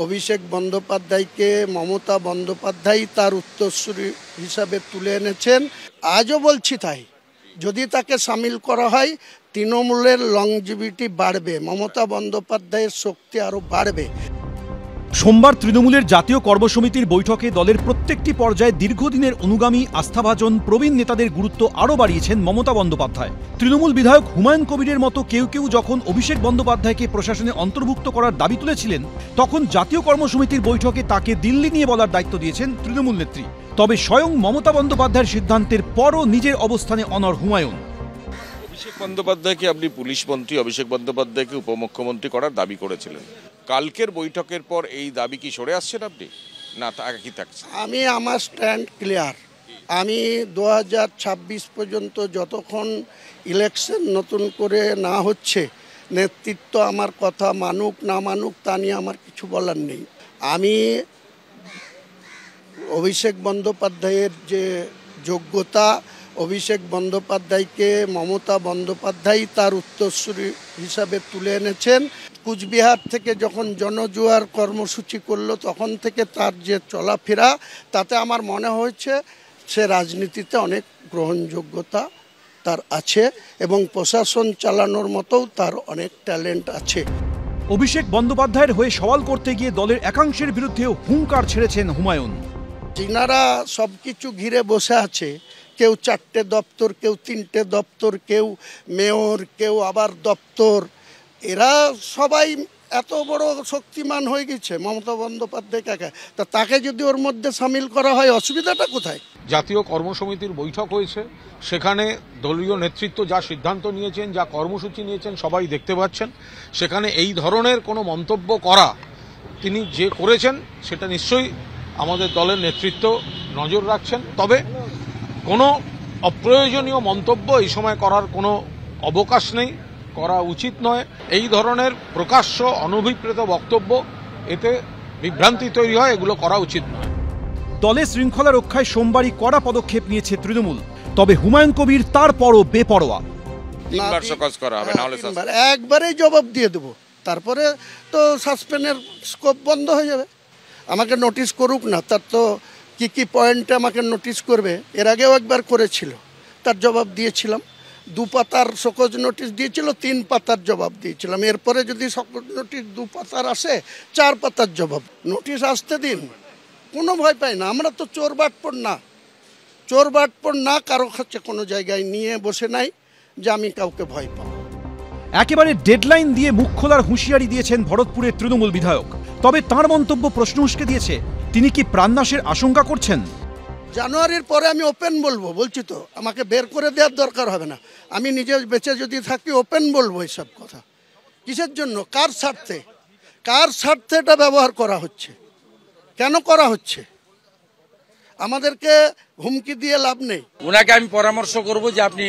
অভিষেক বন্দ্যোপাধ্যায়কে মমতা বন্দ্যোপাধ্যায় তার উত্তরসূরি হিসাবে তুলে এনেছেন। আজও বলছি তাই, যদি তাকে সামিল করা হয় তৃণমূলের লংজিভিটি বাড়বে, মমতা বন্দ্যোপাধ্যায়ের শক্তি আরও বাড়বে। সোমবার তৃণমূলের জাতীয় কর্মসমিতির বৈঠকে দলের প্রত্যেকটি পর্যায়ে দীর্ঘদিনের অনুগামী আস্থাভাজন প্রবীণ নেতাদের গুরুত্ব আরও বাড়িয়েছেন মমতা বন্দ্যোপাধ্যায়। তৃণমূল বিধায়ক হুমায়ুন কবিরের মতো কেউ কেউ যখন অভিষেক বন্দ্যোপাধ্যায়কে প্রশাসনে অন্তর্ভুক্ত করার দাবি তুলেছিলেন, তখন জাতীয় কর্মসমিতির বৈঠকে তাকে দিল্লি নিয়ে বলার দায়িত্ব দিয়েছেন তৃণমূল নেত্রী। তবে স্বয়ং মমতা বন্দ্যোপাধ্যায়ের সিদ্ধান্তের পরও নিজের অবস্থানে অনড় হুমায়ুন। অভিষেক বন্দ্যোপাধ্যায়কে আপনি পুলিশ মন্ত্রী, অভিষেক বন্দ্যোপাধ্যায়কে উপমুখ্যমন্ত্রী করার দাবি করেছিলেন। কালকের বৈঠকের পর এই দাবি কি সরে আসছেন আপনি, না কি থাকছে? আমি আমার স্ট্যান্ড ক্লিয়ার। আমি 2026 পর্যন্ত যতক্ষণ ইলেকশন নতুন করে না হচ্ছে, নেতৃত্ব আমার কথা মানুক না মানুক তা নিয়ে আমার কিছু বলার নেই। আমি অভিষেক বন্দ্যোপাধ্যায়ের যে যোগ্যতা, অভিষেক বন্দ্যোপাধ্যায়কে মমতা বন্দ্যোপাধ্যায় তার উত্তরসূরি হিসাবে তুলে এনেছেন। কুচবিহার থেকে যখন জনজোয়ার কর্মসূচি করলো তখন থেকে তার যে চলাফেরা, তাতে আমার মনে হয়েছে সে রাজনীতিতে অনেক গ্রহণযোগ্যতা তার আছে এবং প্রশাসন চালানোর মতোও তার অনেক ট্যালেন্ট আছে। অভিষেক বন্দ্যোপাধ্যায়ের হয়ে সওয়াল করতে গিয়ে দলের একাংশের বিরুদ্ধেও হুঙ্কার ছেড়েছেন হুমায়ুন। যিনারা সব কিছু ঘিরে বসে আছে, কেউ 4টে দপ্তর, কেউ 3টে দপ্তর, কেউ মেয়র, কেউ আবার দপ্তর, এরা সবাই এত বড় শক্তিমান হয়ে গেছে মমতা বন্দ্যোপাধ্যায়কে একা, তা তাকে যদি ওর মধ্যে সামিল করা হয় অসুবিধাটা কোথায়? জাতীয় কর্মসমিতির বৈঠক হয়েছে, সেখানে দলীয় নেতৃত্ব যা সিদ্ধান্ত নিয়েছেন, যা কর্মসূচি নিয়েছেন সবাই দেখতে পাচ্ছেন। সেখানে এই ধরনের কোনো মন্তব্য করা তিনি যে করেছেন সেটা নিশ্চয়ই আমাদের দলের নেতৃত্ব নজর রাখছেন। তবে কোনো অপ্রয়োজনীয় মন্তব্য এই সময় করার কোনো অবকাশ নেই, করা উচিত নয়। এই ধরনের প্রকাশ্য অনভিপ্রেত বক্তব্য, এতে বিভ্রান্তি তৈরি হয়, এগুলো করা উচিত নয়। দলের শৃঙ্খলা রক্ষায় সোমবারই কড়া পদক্ষেপ নিয়েছে তৃণমূল, তবে হুমায়ুন কবির তারপরও বেপরোয়া। একবারেই জবাব দিয়ে দেবো, তারপরে তো সাসপেন্ডের স্কোপ বন্ধ হয়ে যাবে। আমাকে নোটিশ করুক না, তার তো কি পয়েন্টে আমাকে নোটিশ করবে, এর আগেও একবার করেছিল, তার জবাব দিয়েছিলাম। 2 পাতার শোকজ নোটিশ দিয়েছিল, 3 পাতার জবাব দিয়েছিলাম। এরপরে যদি শোকজ নোটিশ 2 পাতার আসে, 4 পাতার জবাব। নোটিশ আসতে দিন, কোনো ভয় পাই না। আমরা তো চোর বাটপর না কারো কাছে কোনো জায়গায় নিয়ে বসে নাই যে আমি কাউকে ভয় পাবো। একেবারে ডেডলাইন দিয়ে মুখ খোলার হুঁশিয়ারি দিয়েছেন ভরতপুরের তৃণমূল বিধায়ক। তবে তাঁর মন্তব্য প্রশ্ন উস্কে দিয়েছে, তিনি কি প্রাণনাশের আশঙ্কা করছেন? জানুয়ারির পরে আমি ওপেন বলবো, বলছি তো, আমাকে বের করে দেওয়ার দরকার হবে না। আমি নিজে বেঁচে যদি থাকি ওপেন বলবো এইসব কথা। কিসের জন্য, কার স্বার্থে এটা ব্যবহার করা হচ্ছে, কেন করা হচ্ছে? আমাদেরকে হুমকি দিয়ে লাভ নেই। ওনাকে আমি পরামর্শ করব যে আপনি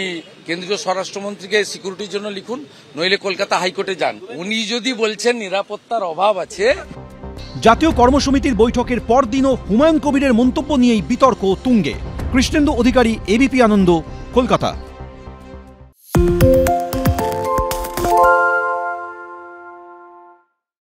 কেন্দ্রীয় স্বরাষ্ট্রমন্ত্রীকে সিকিউরিটির জন্য লিখুন, নইলে কলকাতা হাইকোর্টে যান। উনি যদি বলছেন নিরাপত্তার অভাব আছে। জাতীয় কর্মসমিতির বৈঠকের পরদিনও হুমায়ুন কবিরের মন্তব্য নিয়েই বিতর্ক তুঙ্গে। কৃষ্ণেন্দু অধিকারী, এবিপি আনন্দ, কলকাতা।